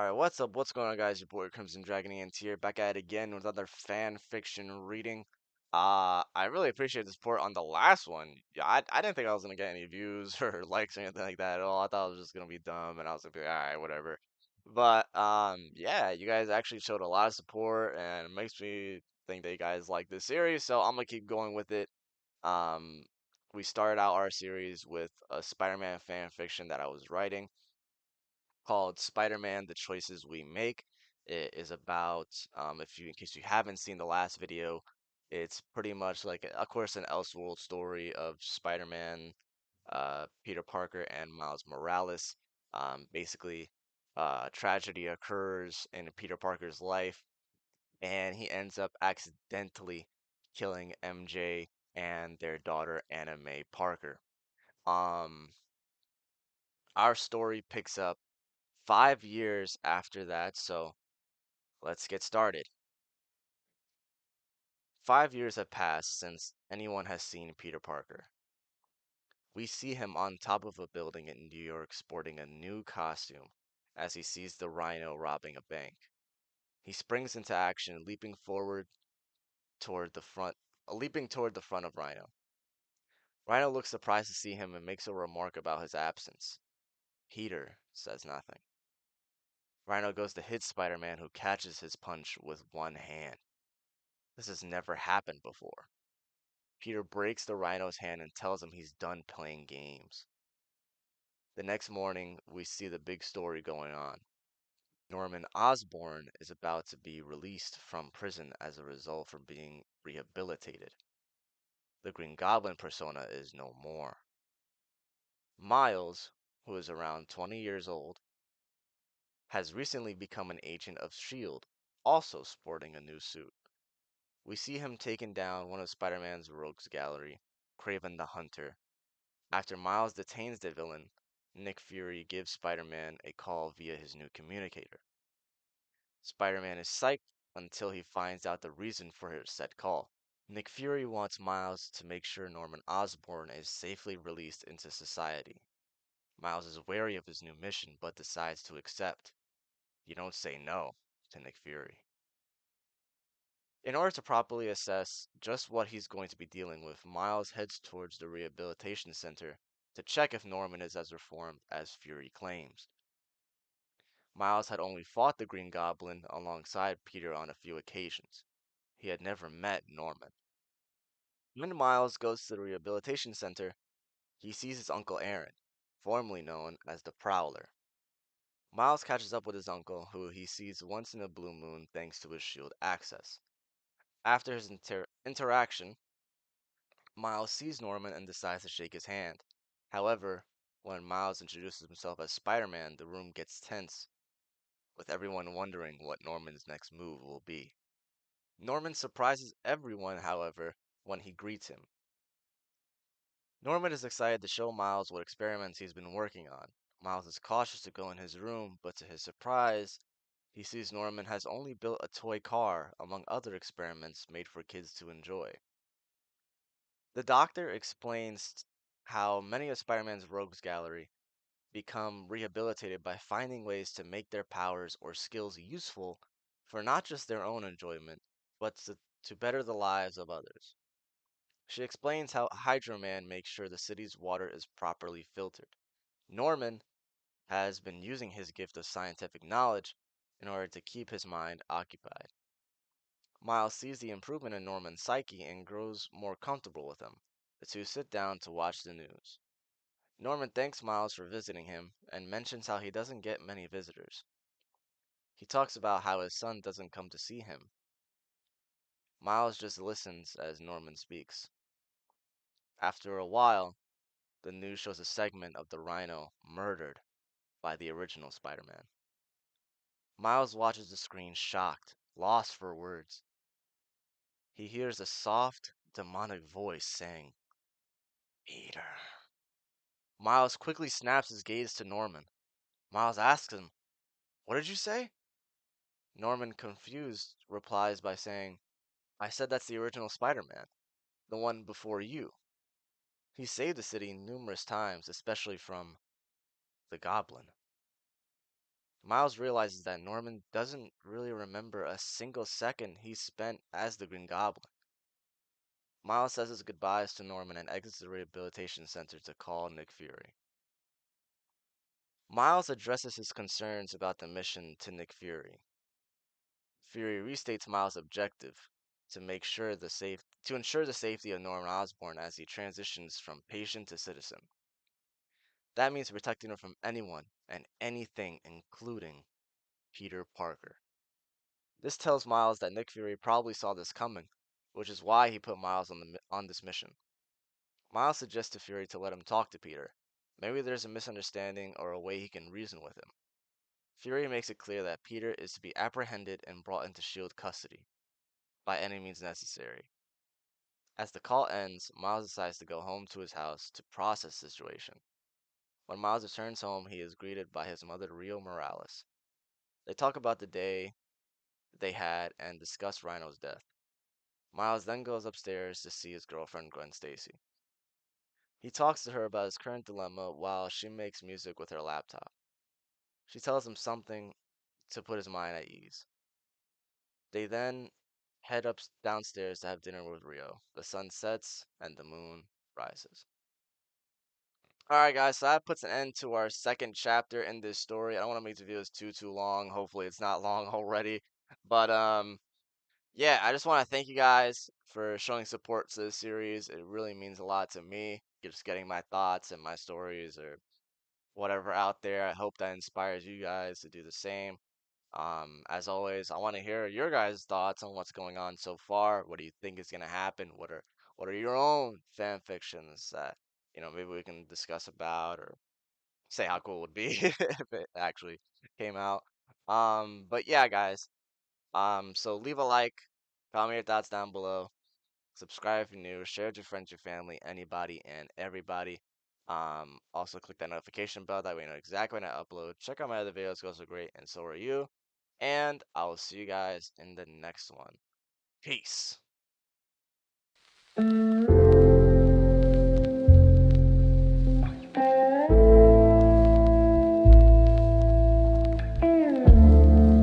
Alright, what's up? What's going on, guys? Your boy CrimsonDragonENT here, back at it again with another fan fiction reading. I really appreciate the support on the last one. Yeah, I didn't think I was gonna get any views or likes or anything like that at all. I thought it was just gonna be dumb, and I was gonna be like, alright, whatever. But yeah, you guys actually showed a lot of support, and it makes me think that you guys like this series, so I'm gonna keep going with it. Um, we started out our series with a Spider-Man fan fiction that I was writing called Spider-Man: The Choices We Make. It is about, if you, in case you haven't seen the last video, it's pretty much like, of course, an Elseworld story of Spider-Man, Peter Parker, and Miles Morales. Basically, tragedy occurs in Peter Parker's life, and he ends up accidentally killing MJ and their daughter Anna May Parker. Um, our story picks up 5 years after that, so let's get started. 5 years have passed since anyone has seen Peter Parker. We see him on top of a building in New York sporting a new costume as he sees the Rhino robbing a bank. He springs into action, toward the front, leaping toward the front of Rhino. Rhino looks surprised to see him and makes a remark about his absence. Peter says nothing. Rhino goes to hit Spider-Man, who catches his punch with one hand. This has never happened before. Peter breaks the Rhino's hand and tells him he's done playing games. The next morning, we see the big story going on. Norman Osborn is about to be released from prison as a result from being rehabilitated. The Green Goblin persona is no more. Miles, who is around 20 years old, has recently become an agent of S.H.I.E.L.D., also sporting a new suit. We see him taking down one of Spider-Man's rogues gallery, Kraven the Hunter. After Miles detains the villain, Nick Fury gives Spider-Man a call via his new communicator. Spider-Man is psyched until he finds out the reason for his said call. Nick Fury wants Miles to make sure Norman Osborn is safely released into society. Miles is wary of his new mission but decides to accept. You don't say no to Nick Fury. In order to properly assess just what he's going to be dealing with, Miles heads towards the rehabilitation center to check if Norman is as reformed as Fury claims. Miles had only fought the Green Goblin alongside Peter on a few occasions. He had never met Norman. When Miles goes to the rehabilitation center, he sees his Uncle Aaron, formerly known as the Prowler. Miles catches up with his uncle, who he sees once in a blue moon thanks to his shield access. After his interaction, Miles sees Norman and decides to shake his hand. However, when Miles introduces himself as Spider-Man, the room gets tense, with everyone wondering what Norman's next move will be. Norman surprises everyone, however, when he greets him. Norman is excited to show Miles what experiments he's been working on. Miles is cautious to go in his room, but to his surprise, he sees Norman has only built a toy car among other experiments made for kids to enjoy. The doctor explains how many of Spider-Man's rogues gallery become rehabilitated by finding ways to make their powers or skills useful for not just their own enjoyment, but to better the lives of others. She explains how Hydro Man makes sure the city's water is properly filtered. Norman has been using his gift of scientific knowledge in order to keep his mind occupied. Miles sees the improvement in Norman's psyche and grows more comfortable with him. The two sit down to watch the news. Norman thanks Miles for visiting him and mentions how he doesn't get many visitors. He talks about how his son doesn't come to see him. Miles just listens as Norman speaks. After a while, the news shows a segment of the Rhino murdered by the original Spider-Man. Miles watches the screen shocked, lost for words. He hears a soft, demonic voice saying, "Peter." Miles quickly snaps his gaze to Norman. Miles asks him, "What did you say?" Norman, confused, replies by saying, "I said that's the original Spider-Man, the one before you. He saved the city numerous times, especially from the Goblin." Miles realizes that Norman doesn't really remember a single second he spent as the Green Goblin. Miles says his goodbyes to Norman and exits the rehabilitation center to call Nick Fury. Miles addresses his concerns about the mission to Nick Fury. Fury restates Miles' objective to ensure the safety of Norman Osborn as he transitions from patient to citizen. That means protecting him from anyone and anything, including Peter Parker. This tells Miles that Nick Fury probably saw this coming, which is why he put Miles on this mission. Miles suggests to Fury to let him talk to Peter. Maybe there's a misunderstanding or a way he can reason with him. Fury makes it clear that Peter is to be apprehended and brought into S.H.I.E.L.D. custody, by any means necessary. As the call ends, Miles decides to go home to his house to process the situation. When Miles returns home, he is greeted by his mother, Rio Morales. They talk about the day they had and discuss Rhino's death. Miles then goes upstairs to see his girlfriend, Gwen Stacy. He talks to her about his current dilemma while she makes music with her laptop. She tells him something to put his mind at ease. They then head up downstairs to have dinner with Rio. The sun sets and the moon rises. Alright guys, so that puts an end to our second chapter in this story. I don't want to make the videos too long. Hopefully it's not long already. But yeah, I just want to thank you guys for showing support to this series. It really means a lot to me. Just getting my thoughts and my stories or whatever out there. I hope that inspires you guys to do the same. As always, I want to hear your guys' thoughts on what's going on so far. What do you think is gonna happen? What are your own fan fictions that maybe we can discuss about or say how cool it would be if it actually came out. But yeah, guys. So leave a like, comment your thoughts down below, subscribe if you're new, share with your friends, your family, anybody and everybody. Also click that notification bell that way you know exactly when I upload. Check out my other videos, those are great, and so are you. And I will see you guys in the next one. Peace.